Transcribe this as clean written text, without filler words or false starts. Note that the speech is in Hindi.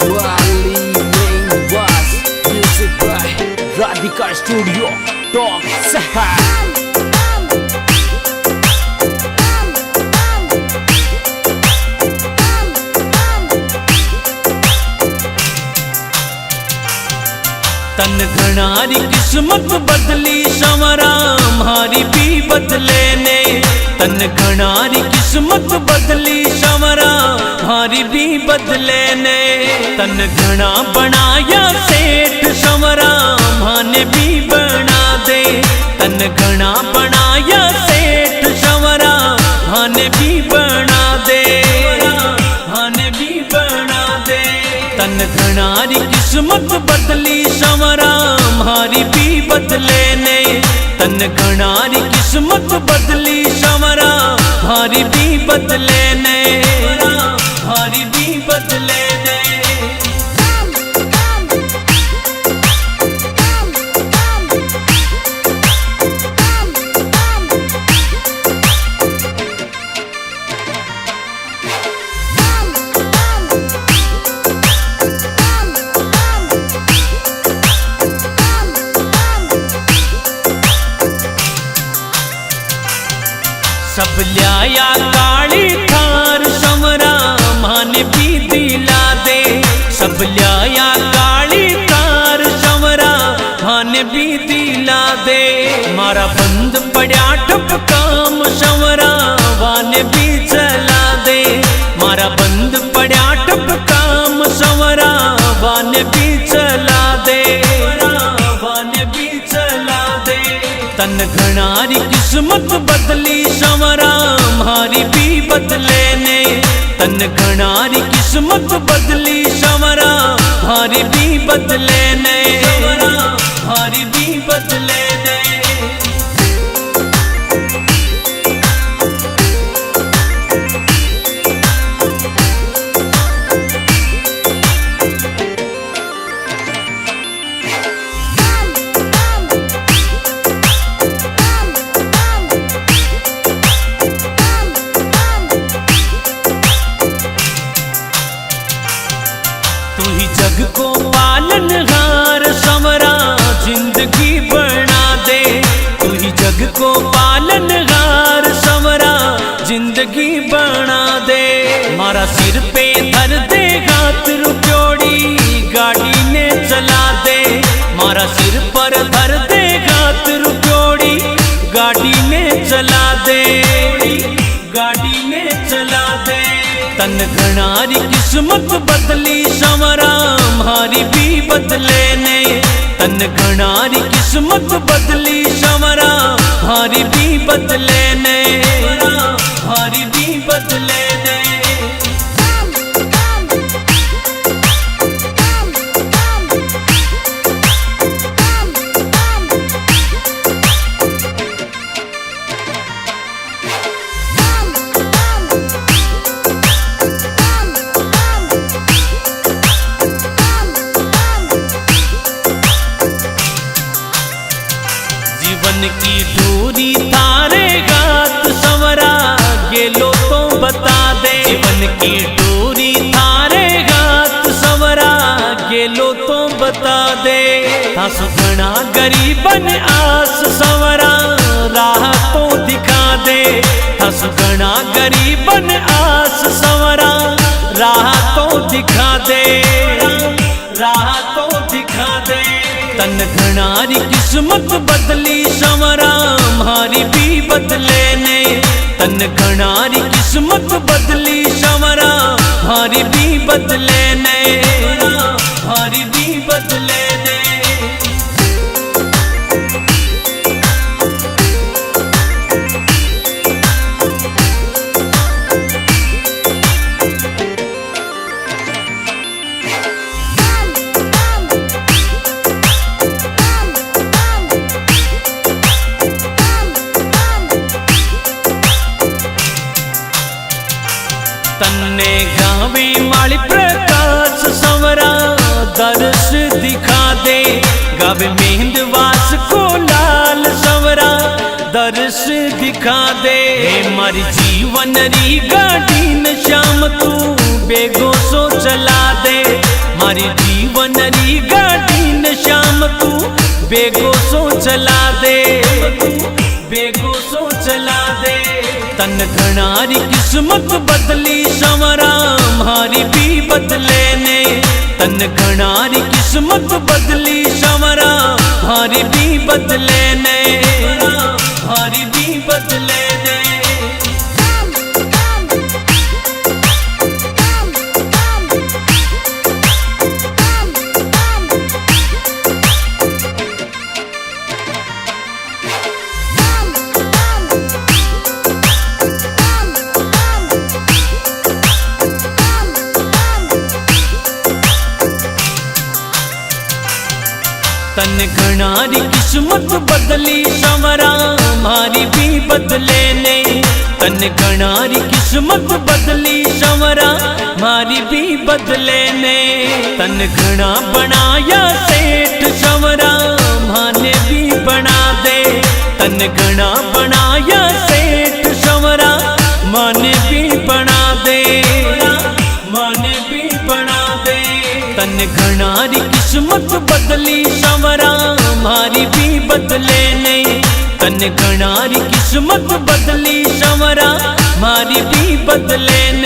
Wally main was music by Radhika Studio Talk Sahar. तन घनारी किस्मत बदली संवरा हमारी भी बदले ने। तन घनारी किस्मत बदली संवरा हमारी भी बदले ने। तन घना बनाया सेठ संवरा माने भी बना दे। तन घना बनाया सेठ संवरा माने भी बना दे। माने भी बना दे। तन घनारी किस्मत बदली संवरा हमारी भी बदले ने। तन घनारी किस्मत बदली संवरा हमारी भी बदले ने। हमारी भी बदले ने। सब लिया काली थार संवरा माने भी दिला दे। सब लिया काली थार संवरा माने भी दिला दे। मारा बंद पड़ा ठप काम संवरा वाने भी चला दे। मारा बंद पड़ा ठप काम संवरा वाने भी चला दे। वाने भी चला दे। तन घनारी किस्मत बदली संवरा हमारी भी बदले ने। तन घनारी किस्मत बदली संवरा हमारी भी बदले ने। हमारी भी बदले ने। जग को पालनहार संवरा जिंदगी बना दे। तू ही जग को पालनहार संवरा जिंदगी बना दे। मारा सिर पे धर दे हाथ रुपयोड़ी गाड़ी ने चला दे। मारा सिर पर धर दे हाथ रुपयोड़ी गाड़ी ने चला दे। गाड़ी ने चला दे। तन घनारी किस्मत बदली संवरा हमारी भी बदले ने। तन घनारी किस्मत बदली संवरा हमारी भी बदले ने। हमारी भी बदले ने। जीवन की दूरी थारे गात संवरा गेलो तो बता दे। जीवन की दूरी थारे गात संवरा गेलो तो बता दे। थासु घना गरीबन आस संवरा राह तो दिखा दे। थासु घना गरीबन आस संवरा राह तो दिखा दे। राह तो दिखा दे। तन घनारी किस्मत बदली संवरा हमारी भी बदले ने। तन घनारी किस्मत बदली संवरा हमारी भी बदले ने। हमारी भी बदले ने। तन्ने गावे माली प्रकाश संवरा दर्श दिखा दे। गावे मेहंदवास को लाल संवरा दर्श दिखा दे। मारी जीवन री गाड़ी न श्याम तू बेगो सो चला दे। मारी जीवन री गाड़ी न शाम तू बेगो सो चला दे, बेगो सो चला दे। तन घणारी किस्मत बदली संवरा मारी भी बदले ने, तन घणारी किस्मत बदली संवरा मारी भी बदले ने, मारी भी बदले ने। तन घणारी किस्मत बदली संवरा मारी भी बदले ने, तन घणारी किस्मत बदली संवरा मारी भी बदले ने। तन घना बनाया सेठ संवरा माने भी बना दे, तन घना बनाया सेठ संवरा माने भी बना दे, माने भी बना दे। तन घणारी किस्मत बदली संवरा मारी भी बदले ने, तन घणारी किस्मत बदली संवरा मारी भी बदले ने।